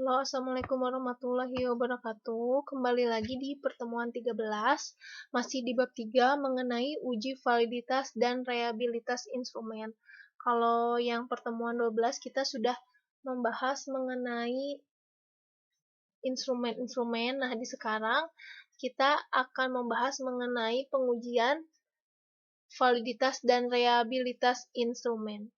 Halo, Assalamualaikum warahmatullahi wabarakatuh. Kembali lagi di pertemuan 13, masih di bab 3 mengenai uji validitas dan reliabilitas instrumen. Kalau yang pertemuan 12 kita sudah membahas mengenai instrumen-instrumen. Nah, di sekarang kita akan membahas mengenai pengujian validitas dan reliabilitas instrumen.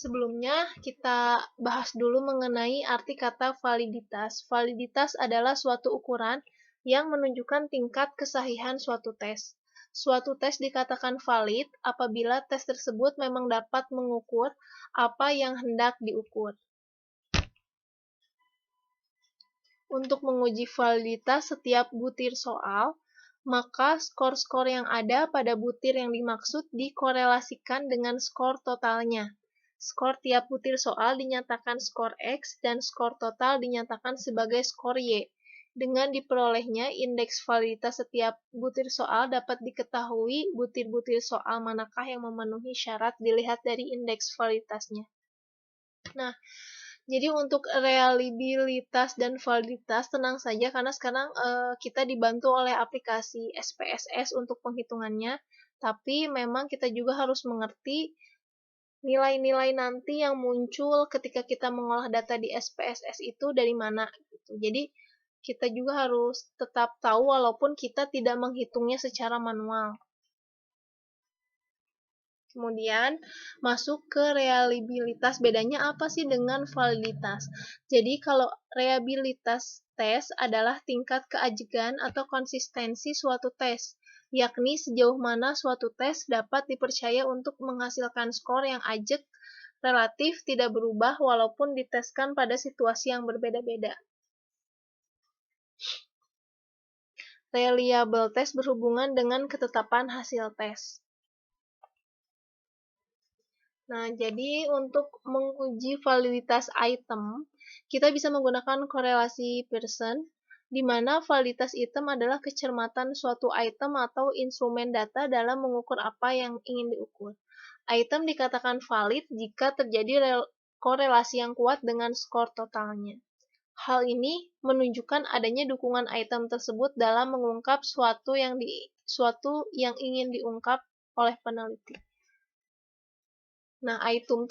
Sebelumnya, kita bahas dulu mengenai arti kata validitas. Validitas adalah suatu ukuran yang menunjukkan tingkat kesahihan suatu tes. Suatu tes dikatakan valid apabila tes tersebut memang dapat mengukur apa yang hendak diukur. Untuk menguji validitas setiap butir soal, maka skor-skor yang ada pada butir yang dimaksud dikorelasikan dengan skor totalnya. Skor tiap butir soal dinyatakan skor X dan skor total dinyatakan sebagai skor Y. Dengan diperolehnya indeks validitas setiap butir soal dapat diketahui butir-butir soal manakah yang memenuhi syarat dilihat dari indeks validitasnya. Nah, jadi untuk reliabilitas dan validitas tenang saja karena sekarang kita dibantu oleh aplikasi SPSS untuk penghitungannya, tapi memang kita juga harus mengerti nilai-nilai nanti yang muncul ketika kita mengolah data di SPSS itu dari mana gitu. Jadi kita juga harus tetap tahu walaupun kita tidak menghitungnya secara manual. Kemudian masuk ke reliabilitas. Bedanya apa sih dengan validitas? Jadi kalau reliabilitas tes adalah tingkat keajegan atau konsistensi suatu tes, yakni sejauh mana suatu tes dapat dipercaya untuk menghasilkan skor yang ajeg, relatif, tidak berubah walaupun diteskan pada situasi yang berbeda-beda. Reliable test berhubungan dengan ketetapan hasil tes. Nah, jadi untuk menguji validitas item, kita bisa menggunakan korelasi Pearson, di mana validitas item adalah kecermatan suatu item atau instrumen data dalam mengukur apa yang ingin diukur. Item dikatakan valid jika terjadi korelasi yang kuat dengan skor totalnya. Hal ini menunjukkan adanya dukungan item tersebut dalam mengungkap suatu yang ingin diungkap oleh peneliti. Nah, item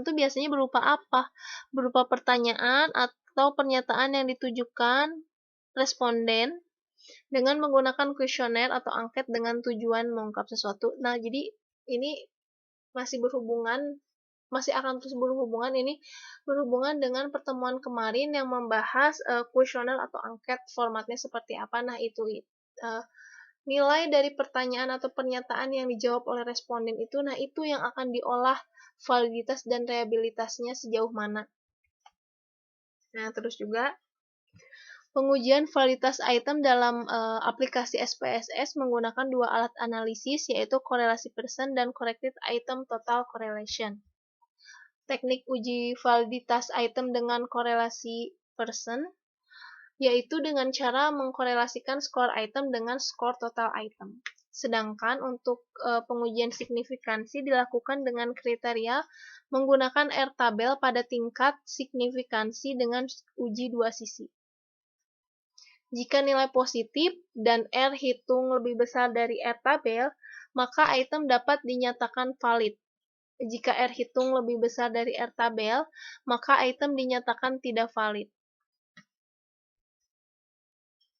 tuh biasanya berupa apa? Berupa pertanyaan atau pernyataan yang ditujukan responden dengan menggunakan kuesioner atau angket dengan tujuan mengungkap sesuatu. Nah, jadi ini masih akan terus berhubungan dengan pertemuan kemarin yang membahas kuesioner atau angket formatnya seperti apa. Nah, itu nilai dari pertanyaan atau pernyataan yang dijawab oleh responden itu, nah itu yang akan diolah validitas dan reliabilitasnya sejauh mana. Nah, terus juga pengujian validitas item dalam aplikasi SPSS menggunakan dua alat analisis, yaitu korelasi Pearson dan corrected item total correlation. Teknik uji validitas item dengan korelasi Pearson yaitu dengan cara mengkorelasikan skor item dengan skor total item. Sedangkan untuk pengujian signifikansi dilakukan dengan kriteria menggunakan R-tabel pada tingkat signifikansi dengan uji dua sisi. Jika nilai positif dan R hitung lebih besar dari R-tabel, maka item dapat dinyatakan valid. Jika R hitung lebih besar dari R-tabel, maka item dinyatakan tidak valid.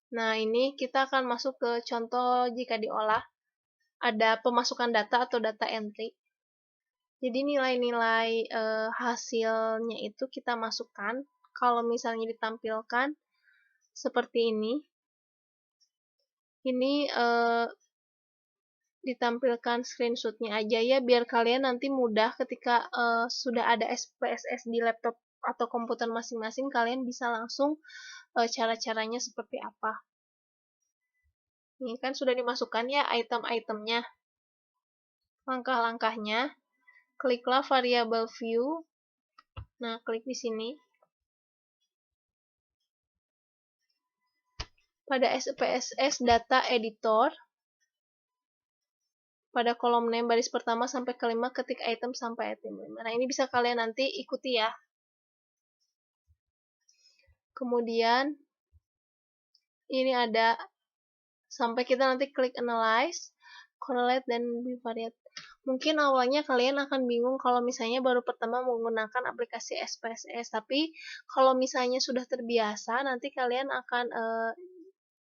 Nah, ini kita akan masuk ke contoh jika diolah. Ada pemasukan data atau data entry. Jadi nilai-nilai hasilnya itu kita masukkan. Kalau misalnya ditampilkan seperti ini. Ini ditampilkan screenshotnya aja ya, biar kalian nanti mudah ketika sudah ada SPSS di laptop atau komputer masing-masing, kalian bisa langsung cara-caranya seperti apa. Ini kan sudah dimasukkan ya item-itemnya. Langkah-langkahnya, kliklah variable view. Nah, klik di sini. Pada SPSS Data Editor, pada kolom name baris pertama sampai kelima ketik item sampai item 5. Nah, ini bisa kalian nanti ikuti ya. Kemudian ini ada sampai kita nanti klik analyze, correlate, dan bivariate. Mungkin awalnya kalian akan bingung kalau misalnya baru pertama menggunakan aplikasi SPSS, tapi kalau misalnya sudah terbiasa, nanti kalian akan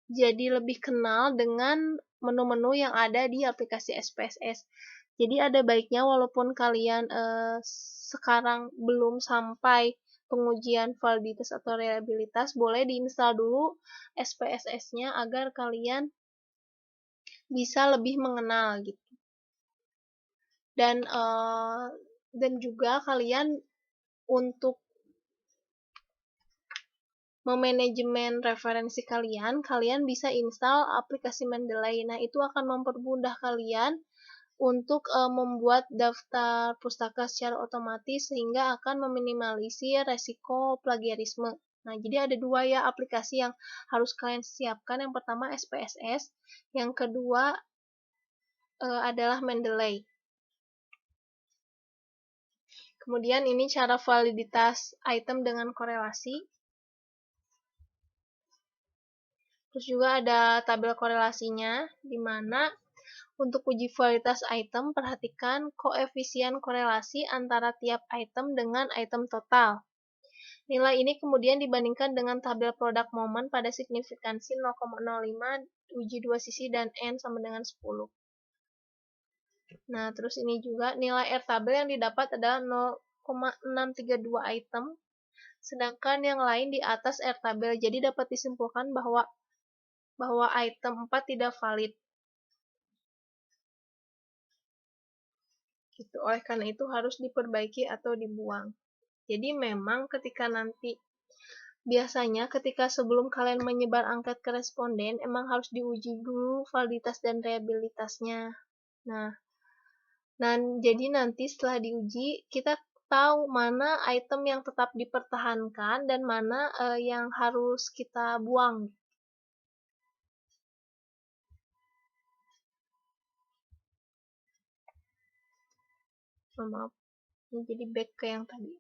jadi lebih kenal dengan menu-menu yang ada di aplikasi SPSS. Jadi ada baiknya walaupun kalian sekarang belum sampai pengujian validitas atau reliabilitas, boleh diinstal dulu SPSS-nya agar kalian bisa lebih mengenal gitu. Dan juga kalian untuk memanajemen referensi kalian bisa install aplikasi Mendeley. Nah, itu akan mempermudah kalian untuk membuat daftar pustaka secara otomatis sehingga akan meminimalisir resiko plagiarisme. Nah, jadi ada dua ya aplikasi yang harus kalian siapkan. Yang pertama SPSS, yang kedua adalah Mendeley. Kemudian ini cara validitas item dengan korelasi. Terus juga ada tabel korelasinya, di mana untuk uji validitas item, perhatikan koefisien korelasi antara tiap item dengan item total. Nilai ini kemudian dibandingkan dengan tabel produk momen pada signifikansi 0,05, uji dua sisi, dan N sama dengan 10. Nah, terus ini juga nilai R tabel yang didapat adalah 0,632 item, sedangkan yang lain di atas R tabel. Jadi dapat disimpulkan bahwa item 4 tidak valid. Gitu. Oleh karena itu harus diperbaiki atau dibuang. Jadi memang biasanya ketika sebelum kalian menyebar angket ke responden, emang harus diuji dulu validitas dan reliabilitasnya. Nah, jadi nanti setelah diuji, kita tahu mana item yang tetap dipertahankan dan mana yang harus kita buang. Maaf, ini jadi back ke yang tadi.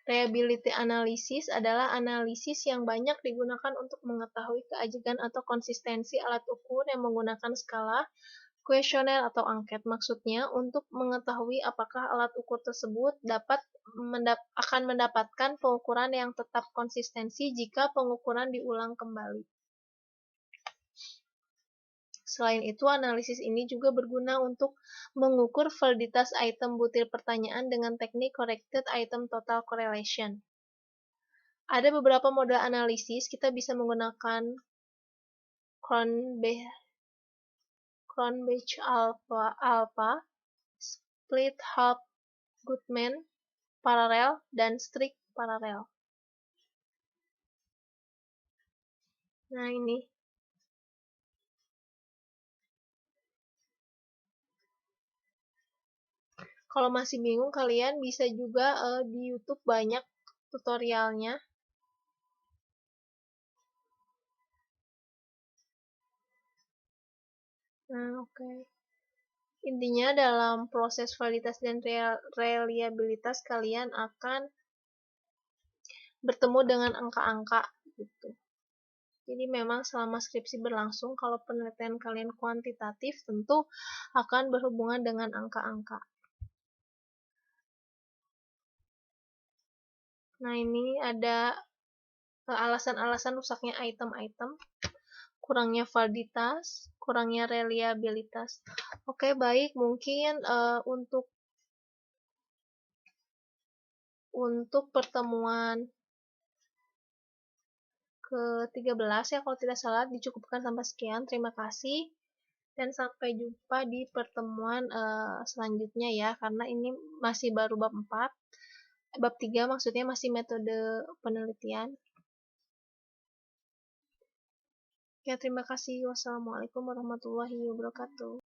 Reliability analysis adalah analisis yang banyak digunakan untuk mengetahui keajikan atau konsistensi alat ukur yang menggunakan skala, kuesioner, atau angket. Maksudnya, untuk mengetahui apakah alat ukur tersebut akan mendapatkan pengukuran yang tetap konsistensi jika pengukuran diulang kembali. Selain itu, analisis ini juga berguna untuk mengukur validitas item butir pertanyaan dengan teknik Corrected Item Total Correlation. Ada beberapa model analisis, kita bisa menggunakan Cronbach Alpha, Split Half Goodman Parallel, dan Strict Parallel. Nah, ini. Kalau masih bingung, kalian bisa juga di YouTube banyak tutorialnya. Nah, oke. Intinya dalam proses validitas dan reliabilitas kalian akan bertemu dengan angka-angka gitu. Jadi memang selama skripsi berlangsung, kalau penelitian kalian kuantitatif, tentu akan berhubungan dengan angka-angka. Nah, ini ada alasan-alasan rusaknya item-item, kurangnya validitas, kurangnya reliabilitas. Oke, baik, mungkin untuk pertemuan ke-13 ya, kalau tidak salah, dicukupkan sampai sekian. Terima kasih dan sampai jumpa di pertemuan selanjutnya ya, karena ini masih baru bab 4. Bab 3 maksudnya masih metode penelitian. Ya, terima kasih. Wassalamualaikum warahmatullahi wabarakatuh.